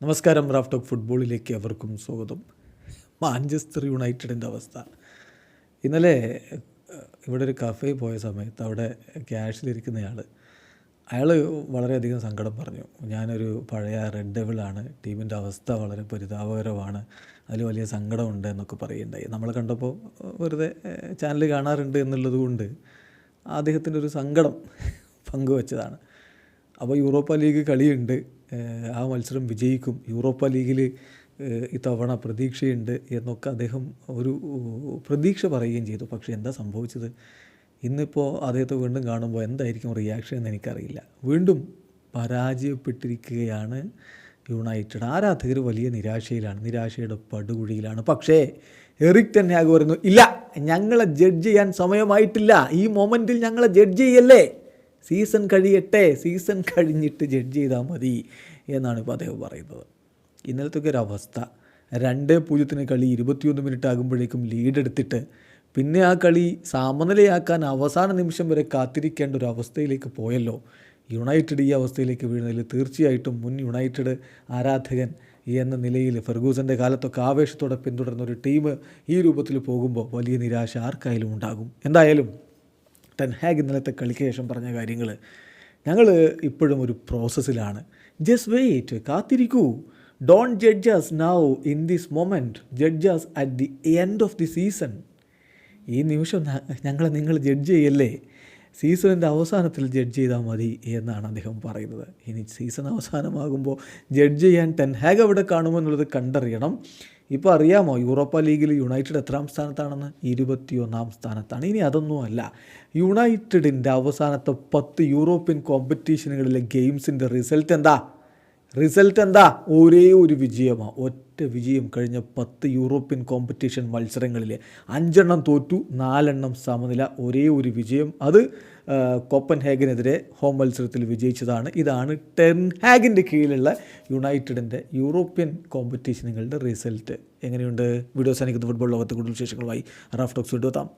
നമസ്കാരം. Raf talk ഫുട്ബോളിലേക്ക് അവർക്കും സ്വാഗതം. മാഞ്ചസ്റ്റർ യുണൈറ്റഡിൻ്റെ അവസ്ഥ. ഇന്നലെ ഇവിടെ ഒരു കഫേ പോയ സമയത്ത് അവിടെ ക്യാഷിലിരിക്കുന്നയാൾ വളരെയധികം സങ്കടം പറഞ്ഞു. ഞാനൊരു പഴയ റെഡ് ഡെവിളാണ്, ടീമിൻ്റെ അവസ്ഥ വളരെ പരിതാപകരമാണ്, അതിൽ വലിയ സങ്കടമുണ്ട് എന്നൊക്കെ പറയുണ്ടായി. നമ്മൾ കണ്ടപ്പോൾ വെറുതെ ചാനൽ കാണാറുണ്ട് എന്നുള്ളത് കൊണ്ട് അദ്ദേഹത്തിൻ്റെ ഒരു സങ്കടം പങ്കുവച്ചതാണ്. അപ്പോൾ യൂറോപ്പ ലീഗ് കളിയുണ്ട്, ആ മത്സരം വിജയിക്കും, യൂറോപ്പ ലീഗിൽ ഇത്തവണ പ്രതീക്ഷയുണ്ട് എന്നൊക്കെ അദ്ദേഹം ഒരു പ്രതീക്ഷ പറയുകയും ചെയ്തു. പക്ഷേ എന്താ സംഭവിച്ചത്? ഇന്നിപ്പോൾ അദ്ദേഹത്തെ വീണ്ടും കാണുമ്പോൾ എന്തായിരിക്കും റിയാക്ഷൻ എന്ന് എനിക്കറിയില്ല. വീണ്ടും പരാജയപ്പെട്ടിരിക്കുകയാണ് യുണൈറ്റഡ്. ആരാധകർ വലിയ നിരാശയിലാണ്, നിരാശയുടെ പടുകുഴിയിലാണ്. പക്ഷേ എറിക് ടെൻ ഹാഗ് പറയുന്നു, ഇല്ല, ഞങ്ങളെ ജഡ്ജ് ചെയ്യാൻ സമയമായിട്ടില്ല, ഈ മൊമെൻറ്റിൽ ഞങ്ങളെ ജഡ്ജ് ചെയ്യല്ലേ, സീസൺ കഴിയട്ടെ, സീസൺ കഴിഞ്ഞിട്ട് ജഡ്ജ് ചെയ്താൽ മതി എന്നാണ് ഇപ്പോൾ അദ്ദേഹം പറയുന്നത്. ഇന്നലത്തെ ഒരു അവസ്ഥ, 2-0 കളി 21 മിനിറ്റ് ആകുമ്പോഴേക്കും ലീഡെടുത്തിട്ട് പിന്നെ ആ കളി സമനിലയാക്കാൻ അവസാന നിമിഷം വരെ കാത്തിരിക്കേണ്ട ഒരു അവസ്ഥയിലേക്ക് പോയല്ലോ. യുണൈറ്റഡ് ഈ അവസ്ഥയിലേക്ക് വീഴുന്നതിൽ തീർച്ചയായിട്ടും മുൻ യുണൈറ്റഡ് ആരാധകൻ എന്ന നിലയിൽ ഫെർഗൂസൻ്റെ കാലത്തൊക്കെ ആവേശത്തോടെ പിന്തുടർന്ന ഒരു ടീം ഈ രൂപത്തിൽ പോകുമ്പോൾ വലിയ നിരാശ ആർക്കായാലും ഉണ്ടാകും. എന്തായാലും ടെൻ ഹാഗ് ഇന്നലത്തെ കളിക്ക് ശേഷം പറഞ്ഞ കാര്യങ്ങൾ, ഞങ്ങൾ ഇപ്പോഴും ഒരു പ്രോസസ്സിലാണ്, ജസ്റ്റ് വെയിറ്റ്, കാത്തിരിക്കൂ, don't judge us now in this moment, judge us at the end of the season. ഈ നിമിഷം നിങ്ങൾ ജഡ്ജ് ചെയ്യല്ലേ, സീസണിൻ്റെ അവസാനത്തിൽ ജഡ്ജ് ചെയ്താൽ മതി എന്നാണ് അദ്ദേഹം പറയുന്നത്. ഇനി സീസൺ അവസാനമാകുമ്പോൾ ജഡ്ജ് ചെയ്യാൻ ടെൻ ഹാഗ് അവിടെ കാണുമെന്നുള്ളത് കണ്ടറിയണം. ഇപ്പോൾ അറിയാമോ യൂറോപ്പ ലീഗിൽ യുണൈറ്റഡ് എത്രാം സ്ഥാനത്താണെന്ന്? 21ാം സ്ഥാനത്താണ്. ഇനി അതൊന്നുമല്ല, യുണൈറ്റഡിൻ്റെ അവസാനത്തെ 10 യൂറോപ്യൻ കോമ്പറ്റീഷനുകളിലെ ഗെയിംസിൻ്റെ റിസൾട്ട് എന്താ? ഒരേ ഒരു വിജയമാണ്, ഒറ്റ വിജയം. കഴിഞ്ഞ 10 യൂറോപ്യൻ കോമ്പറ്റീഷൻ മത്സരങ്ങളിൽ 5 തോറ്റു, 4 സമനില, ഒരേ ഒരു വിജയം. അത് കോപ്പൻഹേഗനെതിരെ ഹോം മത്സരത്തിൽ വിജയിച്ചതാണ്. ഇതാണ് ടെൻ ഹാഗിൻ്റെ കീഴിലുള്ള യുണൈറ്റഡിൻ്റെ യൂറോപ്യൻ കോമ്പറ്റീഷനുകളുടെ റിസൾട്ട്. എങ്ങനെയുണ്ട്? വീഡിയോസ് എനിക്ക് ഫുട്ബോൾ ലോകത്തെ കൂടുതൽ വിശേഷങ്ങളുമായി റാഫ് ടോക്സ് വീഡിയോ എത്താം.